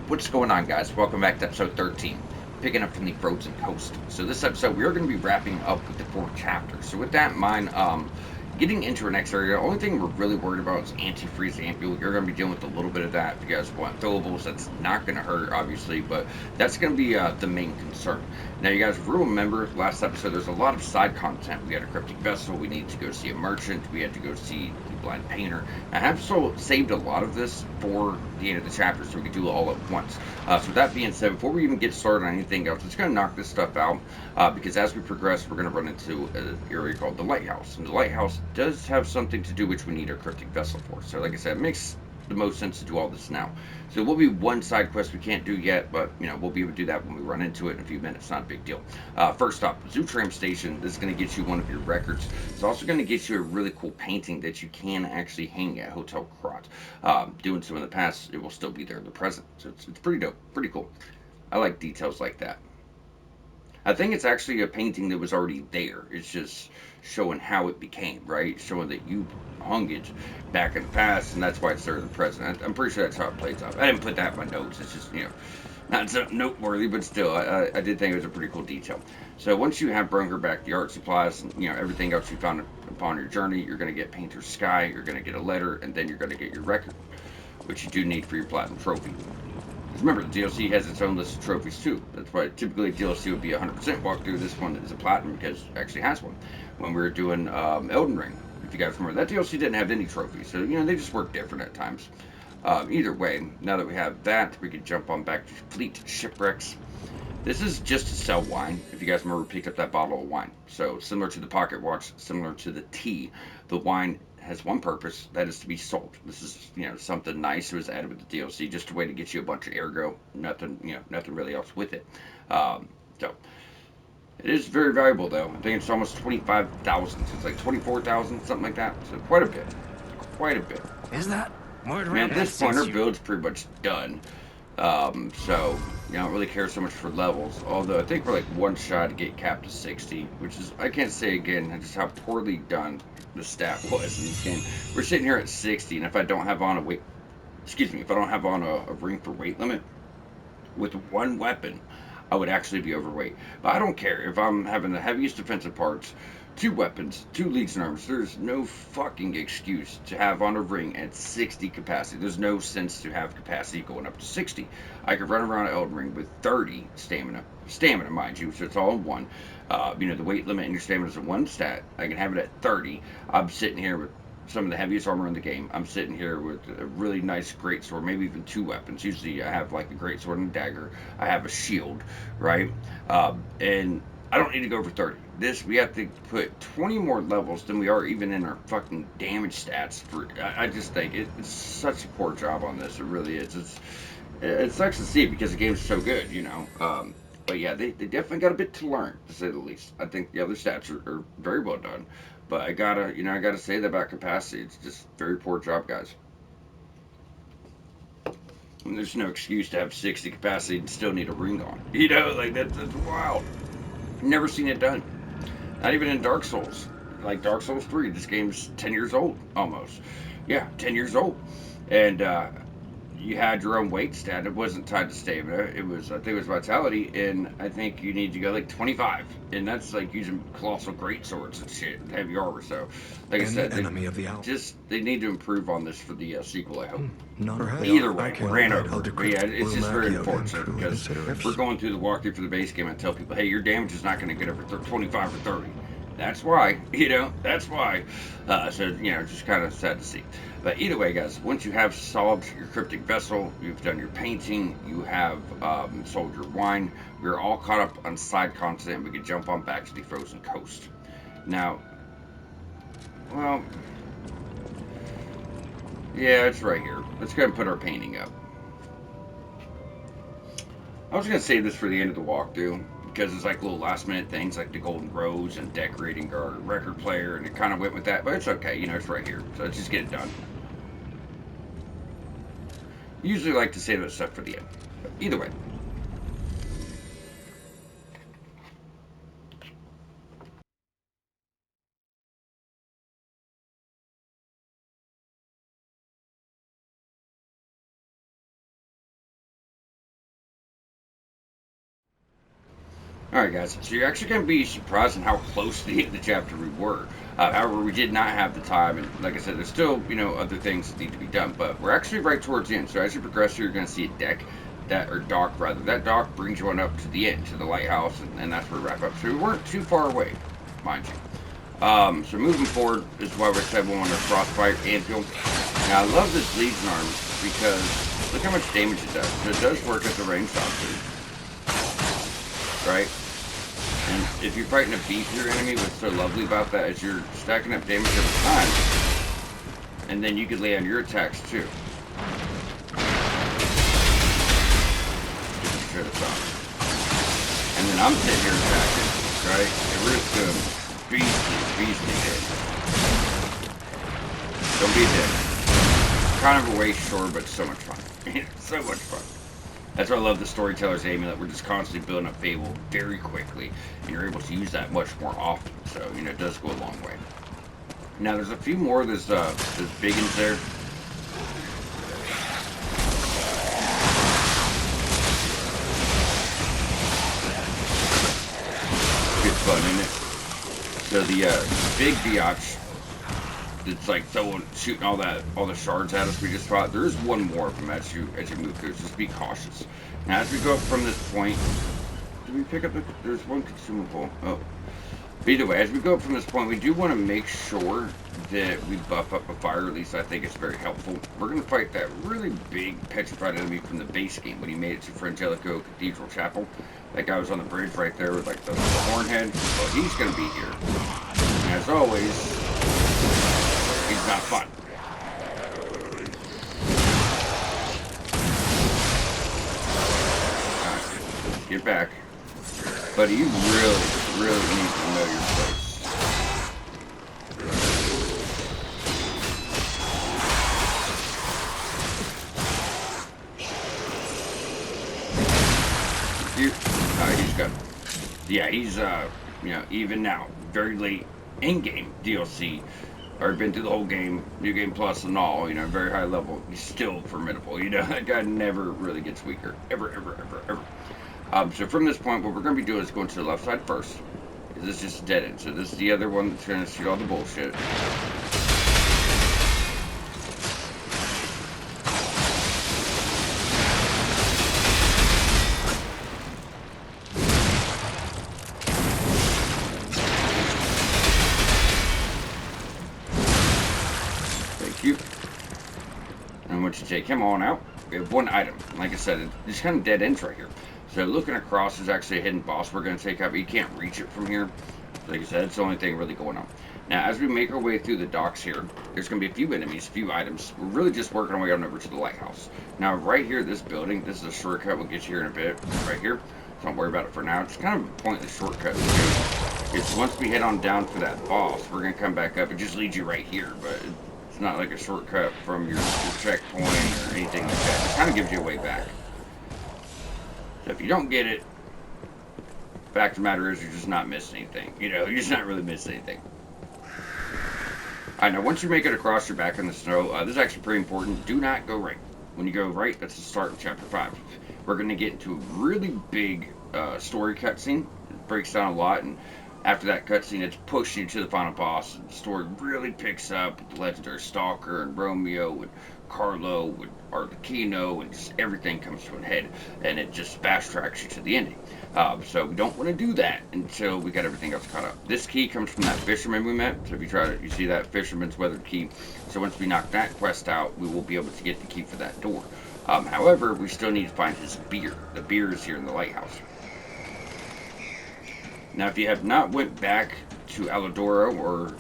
What's going on, guys? Welcome back to episode 13, picking up from the frozen coast. So this episode, we are going to be wrapping up with the fourth chapter. So with that in mind, getting into our next area, the only thing we're really worried about is antifreeze ampule. You're going to be dealing with a little bit of that. If you guys want fillables, that's not going to hurt, obviously, but that's going to be the main concern. Now, you guys will remember last episode, there's a lot of side content. We had a cryptic vessel. We needed to go see a merchant. We had to go see the blind painter. I have saved a lot of this for the end of the chapter, so we could do it all at once. So with that being said, before we even get started on anything else, let's going to knock this stuff out because as we progress, we're going to run into an area called the lighthouse. And the lighthouse does have something to do which we need our cryptic vessel for. So like I said, it makes the most sense to do all this now. So it will be one side quest we can't do yet, but we'll be able to do that when we run into it in a few minutes. Not a big deal. First up, Zoo Tram Station. This is going to get you one of your records. It's also going to get you a really cool painting that you can actually hang at Hotel Krat. Doing so in the past, it will still be there in the present. So it's pretty dope, pretty cool. I like details like that. I think it's actually a painting that was already there. It's just showing how it became, right? Showing that you hung it back in the past, and that's why it's there in the present. I'm pretty sure that's how it plays out. I didn't put that in my notes. It's just, not so noteworthy, but still, I did think it was a pretty cool detail. So once you have Brunker back the art supplies and everything else you found upon your journey, you're going to get Painter's Sky, you're going to get a letter, and then you're going to get your record, which you do need for your platinum trophy. Because remember, the DLC has its own list of trophies too. That's why typically a DLC would be 100% walkthrough. This one is a platinum because it actually has one. When we were doing Elden Ring, if you guys remember, that DLC didn't have any trophies. So, they just work different at times. Either way, now that we have that, we can jump on back to Fleet Shipwrecks. This is just to sell wine. If you guys remember, we picked up that bottle of wine. So similar to the pocket watch, similar to the tea, the wine has one purpose, that is to be sold. This is something nice that was added with the DLC, just a way to get you a bunch of ergo. Nothing nothing really else with it. So it is very valuable though. I think it's almost 25,000. So it's like 24,000, something like that. So quite a bit, quite a bit. Is that? Word I mean, around at that this point, our suits you. build's pretty much done. So, I don't really care so much for levels. Although, I think we're like one shot to get capped to 60, which is, I can't say again just how poorly done the stat was in this game. We're sitting here at 60, and if I don't have on a weight, excuse me, if I don't have on a ring for weight limit, with one weapon, I would actually be overweight. But I don't care. If I'm having the heaviest defensive parts, two weapons, two legion armors, there's no fucking excuse to have on a ring at 60 capacity. There's no sense to have capacity going up to 60. I could run around an Elden Ring with 30 stamina. Stamina, mind you, so it's all in one. The weight limit and your stamina is in one stat. I can have it at 30. I'm sitting here with some of the heaviest armor in the game. I'm sitting here with a really nice great sword, maybe even two weapons. Usually I have like a great sword and a dagger. I have a shield, right? And I don't need to go for 30. This, we have to put 20 more levels than we are even in our fucking damage stats. I just think it's such a poor job on this. It really is. It sucks to see because the game's so good. But yeah, they definitely got a bit to learn, to say the least. I think the other stats are very well done. But I gotta say that about capacity. It's just very poor job, guys. And there's no excuse to have 60 capacity and still need a ring on. Like that's wild. Never seen it done. Not even in Dark Souls. Like Dark Souls 3, this game's 10 years old almost. Yeah, 10 years old. And you had your own weight stat. It wasn't tied to stamina. I think it was vitality, and I think you need to go like 25, and that's like using colossal great swords and shit, and heavy armor. So, like I Any said, enemy of the owl? they need to improve on this for the sequel. I hope. None. Perhaps. Either way, Okay. ran Well, over I'll it, but yeah, decrypt. it's We'll just mark very you and unfortunate truly because consider we're it. going through the walkthrough for the base game and tell people, hey, your damage is not going to get over 25 or 30. That's why, that's why. Just kind of sad to see. But either way, guys, once you have solved your cryptic vessel, you've done your painting, you have sold your wine, we're all caught up on side content, we can jump on back to the frozen coast. Now, well, yeah, it's right here. Let's go ahead and put our painting up. I was going to save this for the end of the walkthrough because it's like little last minute things like the golden rose and decorating our record player, and it kind of went with that, but it's okay. It's right here. So let's just get it done. Usually like to save that stuff for the end. But either way, Alright guys, so you're actually going to be surprised at how close to the end of the chapter we were. However, we did not have the time, and like I said, there's still, other things that need to be done, but we're actually right towards the end. So as you progress here, you're going to see a dock rather. That dock brings you on up to the end, to the lighthouse, and that's where we wrap up. So we weren't too far away, mind you. So moving forward is why we said we want to frostbite anvil. Now I love this Legion arm because look how much damage it does. So it does work as a range shot too. Right? And if you're fighting a beefier enemy, what's so lovely about that is you're stacking up damage every time. And then you can lay on your attacks too. Just shut us off. And then I'm sitting here attacking, right? And we're just doing beastly dead. Don't be dead. Kind of a waste, sure, but so much fun. So much fun. That's why I love the Storyteller's Amulet. We're just constantly building up Fable very quickly, and you're able to use that much more often. So, it does go a long way. Now, there's a few more of those big ones there. Good fun, isn't it? So the big biatch, it's like shooting all the shards at us we just fought. There is one more of them as you move through. Just be cautious. Now as we go up from this point, did we pick up there's one consumable. Oh. But either way, as we go up from this point, we do want to make sure that we buff up a fire. At least I think it's very helpful. We're going to fight that really big petrified enemy from the base game when he made it to Frangelico Cathedral Chapel. That guy was on the bridge right there with like the horn head. Well, he's going to be here. And as always, he's not fun. Alright, get back. But you really need to know your place. He's got, yeah, he's, even now, very late in-game DLC. Already been through the whole game, New Game Plus and all, very high level. He's still formidable, that guy never really gets weaker. Ever. So from this point, what we're going to be doing is going to the left side first. This is just a dead end. So this is the other one that's going to shoot all the bullshit. To take him on out, we have one item. Like I said, it's kind of dead ends right here. So looking across is actually a hidden boss we're going to take out, but you can't reach it from here. Like I said, it's the only thing really going on. Now, as we make our way through the docks here, there's going to be a few enemies, a few items. We're really just working our way on over to the lighthouse. Now, right here, this building, this is a shortcut. We'll get you here in a bit. Right here. So don't worry about it for now. It's kind of a pointless shortcut. It's once we head on down to that boss, we're going to come back up. It just leads you right here, but it's not like a shortcut from your checkpoint or anything like that. It kind of gives you a way back. So if you don't get it, fact of the matter is you're just not missing anything. You're just not really missing anything. Alright, now once you make it across, you're back in the snow. This is actually pretty important. Do not go right. When you go right, that's the start of Chapter 5. We're going to get into a really big story cutscene. It breaks down a lot, and after that cutscene, it's pushed you to the final boss. And the story really picks up with the legendary Stalker and Romeo and Carlo and Arlecchino, and just everything comes to a head, and it just fast tracks you to the ending. So we don't want to do that until we got everything else caught up. This key comes from that fisherman we met. So if you you see that fisherman's weathered key. So once we knock that quest out, we will be able to get the key for that door. However, we still need to find his beer. The beer is here in the lighthouse. Now, if you have not went back to Alodoro, or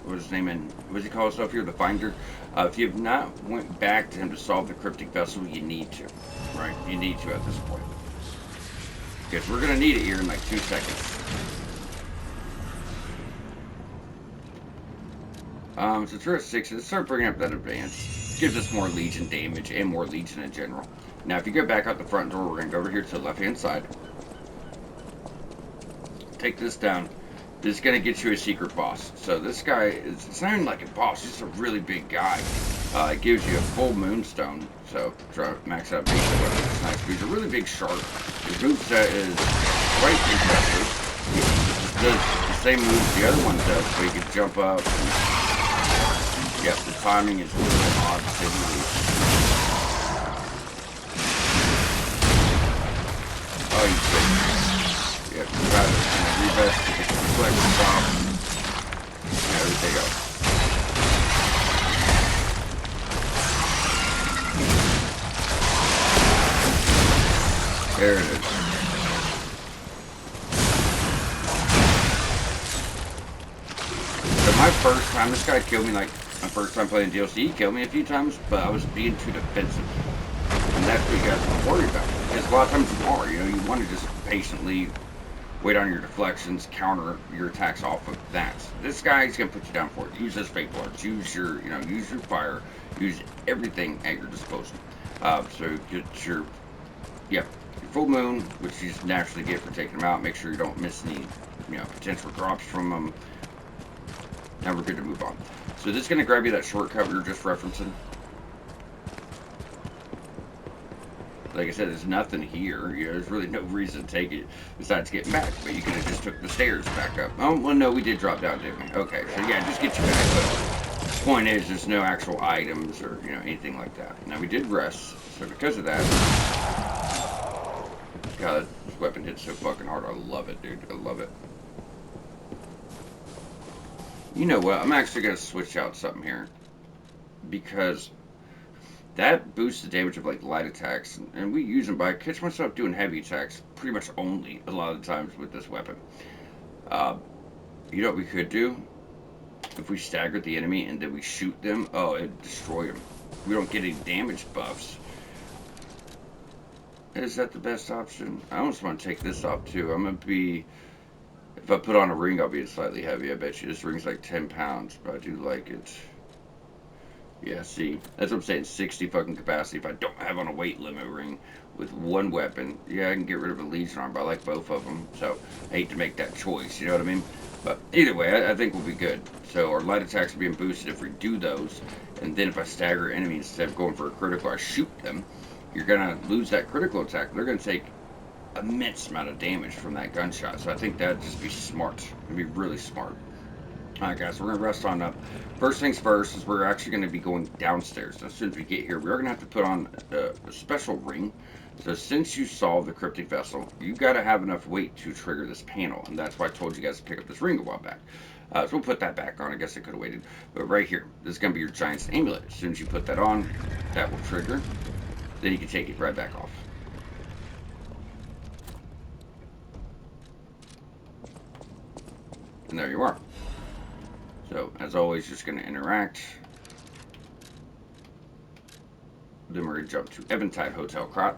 what's his name, and what does he call himself here, the Finder? If you have not went back to him to solve the cryptic vessel, you need to, right? You need to at this point, because we're gonna need it here in like 2 seconds. So we're at 6. Let's start bringing up that advance. Gives us more Legion damage and more Legion in general. Now, if you go back out the front door, we're gonna go over here to the left-hand side. Take this down. This is going to get you a secret boss. So this guy, it's not even like a boss, he's just a really big guy. It gives you a full moonstone, so max out base weapon. It's nice. He's a really big shark. His moveset is quite impressive. He does the same moves the other one does, so he can jump up. Yep, the timing is a little odd to say the least. Oh, he's good. Yep, you got it. Revest to get the reflection off. And everything else. There it is. So my first time, this guy killed me like my first time playing DLC. He killed me a few times, but I was being too defensive. And that's what you guys want to worry about. Because a lot of times you are, you want to just patiently wait on your deflections, counter your attacks off of that. This guy's gonna put you down for it. Use those fake arts, use your, use your fire, use everything at your disposal. So get your, your full moon, which you just naturally get for taking them out. Make sure you don't miss any, potential drops from them. Now we're good to move on. So this is gonna grab you that shortcut we were just referencing. Like I said, there's nothing here. There's really no reason to take it besides getting back. But you could have just took the stairs back up. Oh, well, no, we did drop down, didn't we? Okay, so yeah, just get you back. But the point is, there's no actual items or, anything like that. Now, we did rest. So because of that... God, this weapon hits so fucking hard. I love it, dude. I love it. You know what? I'm actually going to switch out something here. Because... that boosts the damage of like light attacks, and we use them, but I catch myself doing heavy attacks pretty much only a lot of the times with this weapon. You know what we could do? If we stagger the enemy and then we shoot them, oh, it'd destroy them. We don't get any damage buffs. Is that the best option? I almost want to take this off too. I'm going to be, if I put on a ring, I'll be slightly heavy. I bet you this ring's like 10 pounds, but I do like it. Yeah, see, that's what I'm saying, 60 fucking capacity. If I don't have on a weight limit ring with one weapon, yeah, I can get rid of a Legion arm, but I like both of them, so I hate to make that choice, you know what I mean? But either way, I think we'll be good. So our light attacks are being boosted if we do those, and then if I stagger enemies instead of going for a critical, I shoot them, you're going to lose that critical attack. They're going to take immense amount of damage from that gunshot, so I think that'd just be smart. It'd be really smart. Alright guys, we're going to rest on up. First things first is we're actually going to be going downstairs. So as soon as we get here, we're going to have to put on a special ring. So since you solved the cryptic vessel, you've got to have enough weight to trigger this panel. And that's why I told you guys to pick up this ring a while back. So we'll put that back on. I guess I could have waited. But right here, this is going to be your Giant's Amulet. As soon as you put that on, that will trigger. Then you can take it right back off. And there you are. So, as always, just going to interact. Then we're going to jump to Eventide Hotel Krat.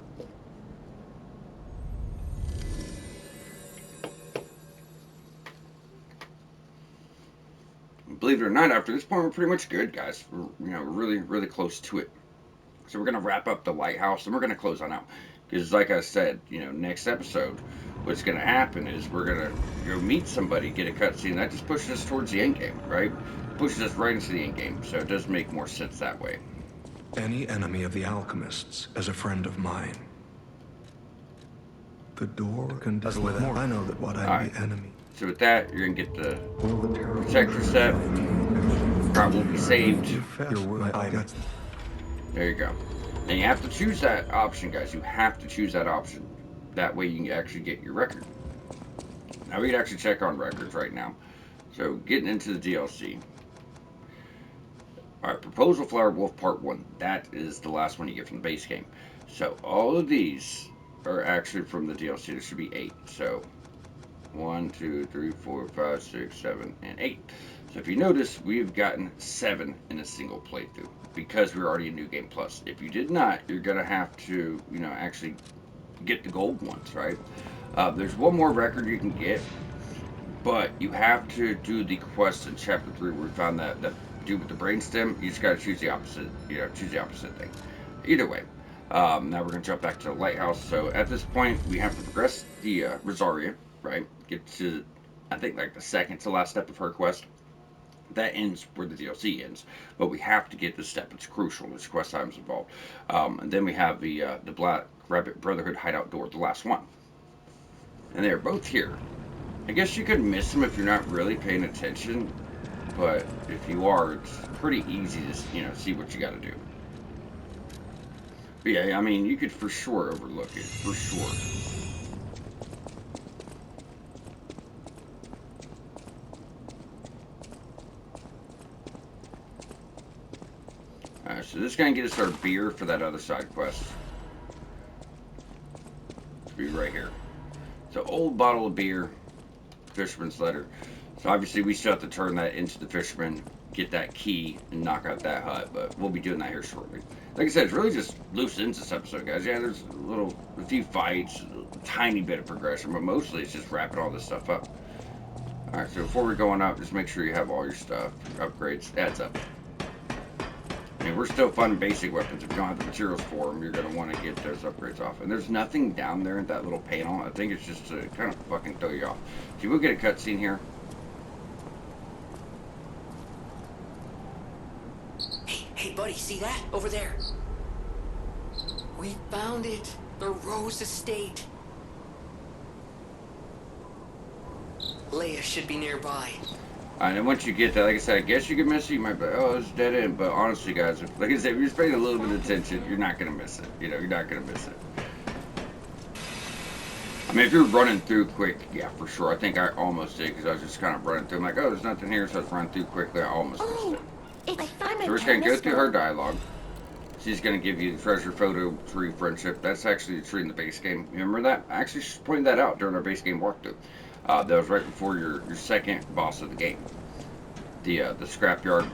Believe it or not, after this point, we're pretty much good, guys. We're really, really close to it. So we're going to wrap up the lighthouse, and we're going to close on out. Because, like I said, next episode, what's going to happen is we're going to go meet somebody, get a cutscene. That just pushes us towards the end game, right? Pushes us right into the end game. So it does make more sense that way. Any enemy of the alchemists is a friend of mine. The door can do with more. I know that what I'm the enemy. So with that, you're going to get the protector set. Krat will be saved. There you go. And you have to choose that option, guys. You have to choose that option. That way you can actually get your record. Now we can actually check on records right now. So getting into the DLC. Alright, Proposal Flower Wolf Part 1. That is the last one you get from the base game. So all of these are actually from the DLC. There should be 8. So 1, 2, 3, 4, 5, 6, 7, and 8. So if you notice, we've gotten 7 in a single playthrough because we're already in New Game Plus. If you did not, you're going to have to, actually get the gold ones, right? There's one more record you can get, but you have to do the quest in Chapter 3 where we found that dude with the brainstem. You just got to choose the opposite, choose the opposite thing. Either way, now we're going to jump back to the lighthouse. So at this point, we have to progress the Rosaria, right? Get to I think like the second to last step of her quest. That ends where the DLC ends, but we have to get this step. It's crucial. There's quest items involved. And then we have the Black Rabbit Brotherhood hideout door, the last one, and they're both here. I guess you could miss them if you're not really paying attention, but if you are, it's pretty easy to see what you got to do. But yeah, I mean, you could for sure overlook it, for sure. Alright, so this is going to get us our beer for that other side quest. It's be right here. So, old bottle of beer, fisherman's letter. So obviously we still have to turn that into the fisherman, get that key, and knock out that hut, but we'll be doing that here shortly. Like I said, it's really just loose ends this episode, guys. Yeah, there's a few fights, a tiny bit of progression, but mostly it's just wrapping all this stuff up. Alright, so before we're going up, just make sure you have all your stuff. Your upgrades, adds up. I mean, we're still funding basic weapons. If you don't have the materials for them, you're going to want to get those upgrades off. And there's nothing down there in that little panel. I think it's just to kind of fucking throw you off. So we'll get a cutscene here. Hey, buddy, see that? Over there. We found it. The Rose Estate. Leia should be nearby. And then once you get that, like I said, I guess you can miss it. You might be like, oh, it's dead end. But honestly, guys, like I said, if you're just paying a little bit of attention, you're not going to miss it. You're not going to miss it. I mean, if you're running through quick, yeah, for sure. I think I almost did because I was just kind of running through. I'm like, oh, there's nothing here, so I was running through quickly. I almost missed it. So we're just going to go through her dialogue. She's going to give you the treasure photo tree friendship. That's actually the tree in the base game. You remember that? I actually pointed that out during our base game walkthrough. That was right before your second boss of the game. The scrapyard,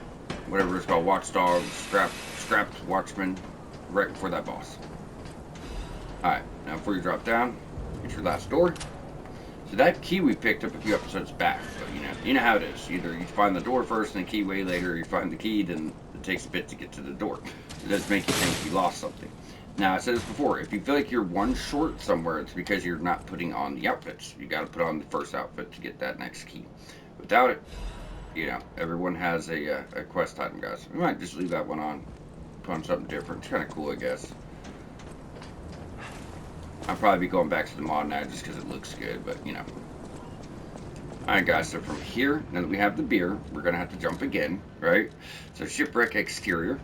whatever it's called, watchdog, scrapped watchman, right before that boss. Alright, now before you drop down, get your last door. So that key we picked up a few episodes back, but you know how it is. Either you find the door first and the key way later, or you find the key, then it takes a bit to get to the door. It does make you think you lost something. Now, I said this before, if you feel like you're one short somewhere, it's because you're not putting on the outfits. You got to put on the first outfit to get that next key. Without it, everyone has a quest item, guys. We might just leave that one on, put on something different. It's kind of cool, I guess. I'll probably be going back to the mod now just because it looks good, but, Alright, guys, so from here, now that we have the beer, we're going to have to jump again, right? So, shipwreck exterior.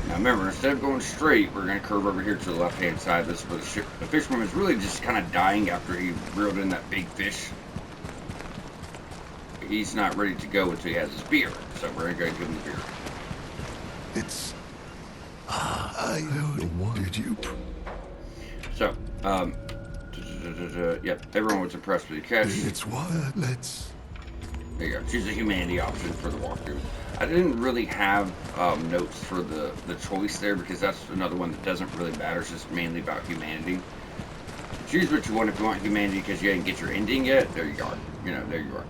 Now remember, instead of going straight, we're going to curve over here to the left-hand side. This is where the fisherman is really just kind of dying after he reeled in that big fish. He's not ready to go until he has his beer, so we're going to go give him the beer. It's... Did you... So, yep, everyone was impressed with the catch. It's what? Let's... There you go. Choose a humanity option for the walkthrough. I didn't really have notes for the choice there because that's another one that doesn't really matter. It's just mainly about humanity. Choose what you want if you want humanity because you didn't get your ending yet. There you are. There you are.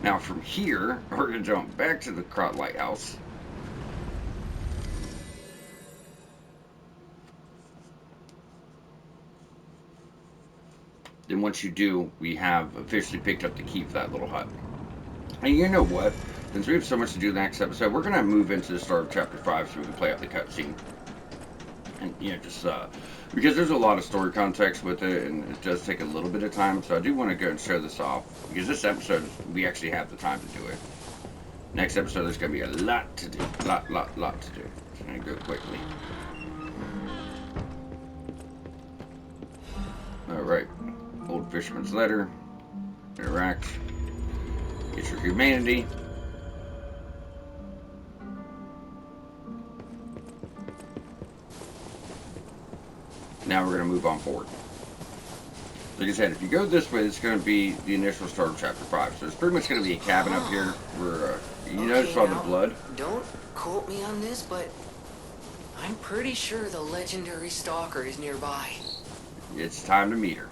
Now from here, we're going to jump back to the Krat lighthouse. Then once you do, we have officially picked up the key for that little hut. And you know what? Since we have so much to do the next episode, we're going to move into the start of Chapter 5 so we can play out the cutscene. And, just, because there's a lot of story context with it, and it does take a little bit of time, so I do want to go and show this off. Because this episode, we actually have the time to do it. Next episode, there's going to be a lot to do. Lot to do. So I'm going to go quickly. Alright. Old Fisherman's Letter. Interact. Get your humanity. Now we're going to move on forward. Like I said, if you go this way, it's going to be the initial start of Chapter 5. So it's pretty much going to be a cabin up here where, notice all the blood? Don't quote me on this, but I'm pretty sure the legendary stalker is nearby. It's time to meet her.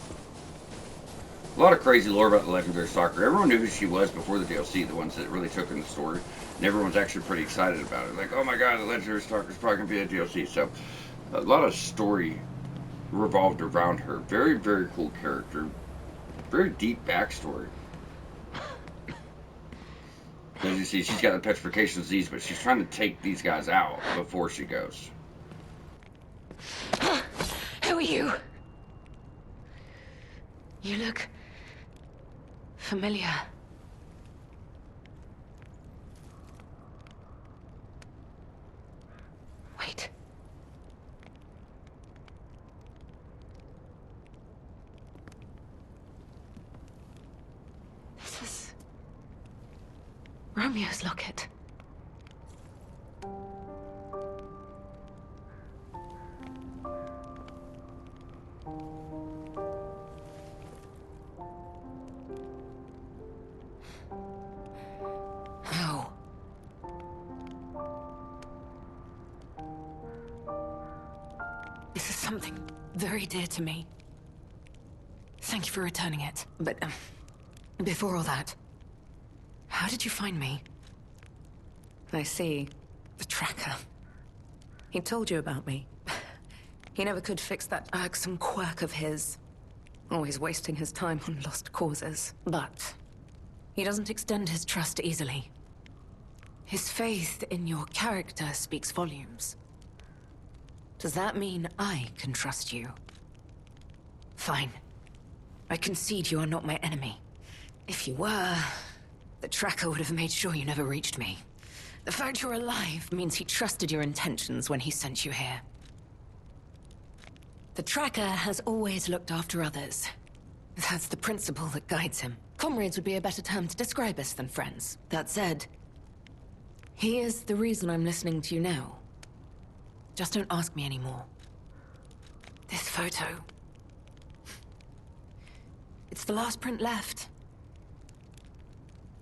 A lot of crazy lore about the legendary stalker. Everyone knew who she was before the DLC, the ones that really took in the story. And everyone's actually pretty excited about it. Like, oh my god, the legendary stalker is probably going to be a DLC. So, a lot of story revolved around her. Very, very cool character. Very deep backstory. As you see, she's got the petrification disease, but she's trying to take these guys out before she goes. Who are you? You look familiar. Wait. This is Romeo's locket. How? This is something very dear to me. Thank you for returning it. But, before all that, how did you find me? I see. The tracker. He told you about me. He never could fix that irksome quirk of his. Always wasting his time on lost causes. But he doesn't extend his trust easily. His faith in your character speaks volumes. Does that mean I can trust you? Fine. I concede you are not my enemy. If you were, the tracker would have made sure you never reached me. The fact you're alive means he trusted your intentions when he sent you here. The tracker has always looked after others. That's the principle that guides him. Comrades would be a better term to describe us than friends. That said, he is the reason I'm listening to you now. Just don't ask me anymore. This photo. It's the last print left.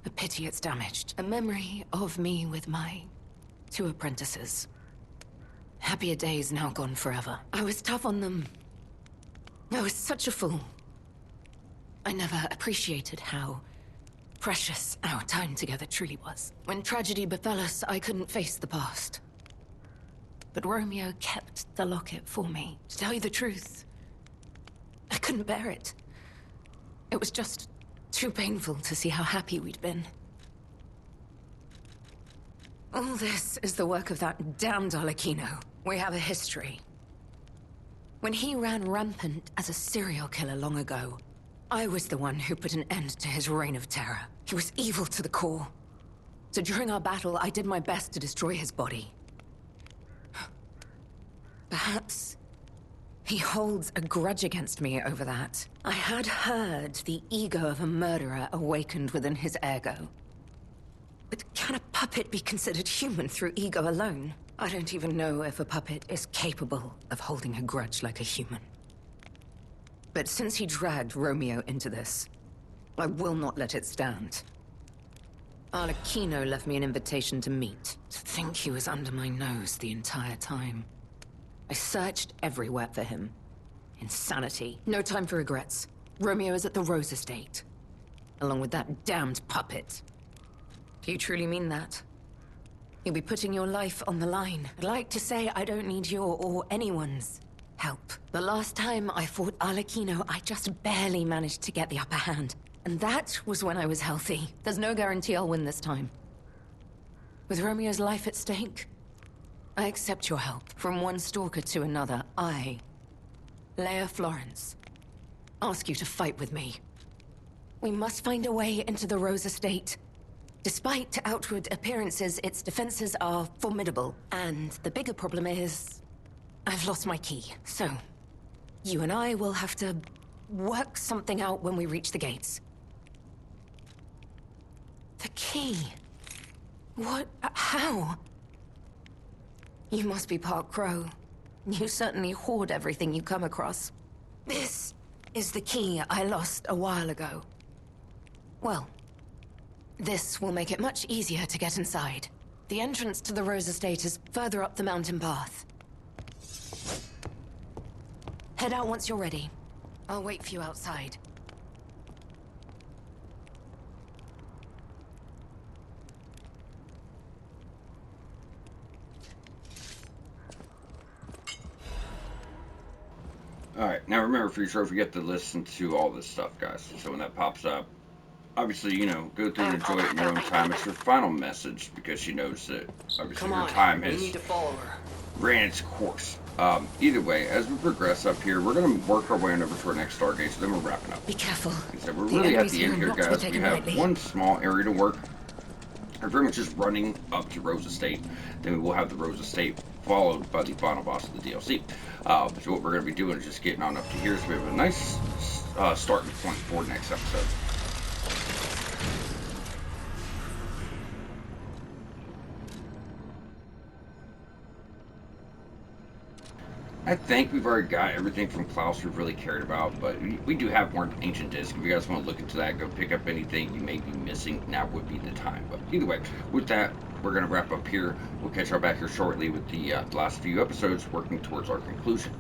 A pity it's damaged. A memory of me with my 2 apprentices. Happier days now gone forever. I was tough on them. I was such a fool. I never appreciated how precious our time together truly was. When tragedy befell us, I couldn't face the past. But Romeo kept the locket for me. To tell you the truth, I couldn't bear it. It was just too painful to see how happy we'd been. All this is the work of that damned Arlecchino. We have a history. When he ran rampant as a serial killer long ago, I was the one who put an end to his reign of terror. He was evil to the core. So during our battle, I did my best to destroy his body. Perhaps he holds a grudge against me over that. I had heard the ego of a murderer awakened within his ergo. But can a puppet be considered human through ego alone? I don't even know if a puppet is capable of holding a grudge like a human. But since he dragged Romeo into this, I will not let it stand. Arlecchino left me an invitation to meet. To think he was under my nose the entire time. I searched everywhere for him. Insanity. No time for regrets. Romeo is at the Rose Estate. Along with that damned puppet. Do you truly mean that? You'll be putting your life on the line. I'd like to say I don't need your or anyone's help. The last time I fought Arlecchino, I just barely managed to get the upper hand. And that was when I was healthy. There's no guarantee I'll win this time. With Romeo's life at stake, I accept your help. From one stalker to another, I, Leia Florence, ask you to fight with me. We must find a way into the Rose Estate. Despite outward appearances, its defenses are formidable. And the bigger problem is, I've lost my key. So, you and I will have to work something out when we reach the gates. The key? What? How? You must be part Crow. You certainly hoard everything you come across. This is the key I lost a while ago. Well, this will make it much easier to get inside. The entrance to the Rose Estate is further up the mountain path. Head out once you're ready. I'll wait for you outside. Now remember, for your trophy, you have to listen to all this stuff, guys. So when that pops up, obviously, go through and enjoy it in your own time. It's your final message because she knows that obviously Come her on, time we has need to follow her. ran its course. Either way, as we progress up here, we're going to work our way on over to our next Stargate, so then we're wrapping up. Be careful. Like I said, we're The really at enemies the end here here, are not to be guys. We taken have lightly. one small area to work. We're very much just running up to Rose Estate. Then we will have the Rose Estate followed by the final boss of the DLC. So what we're going to be doing is just getting on up to here, so we have a nice starting point for next episode. I think we've already got everything from Klaus we've really cared about, but we do have more ancient discs. If you guys want to look into that, go pick up anything you may be missing, now would be the time. But either way, with that, we're going to wrap up here. We'll catch y'all back here shortly with the last few episodes working towards our conclusion.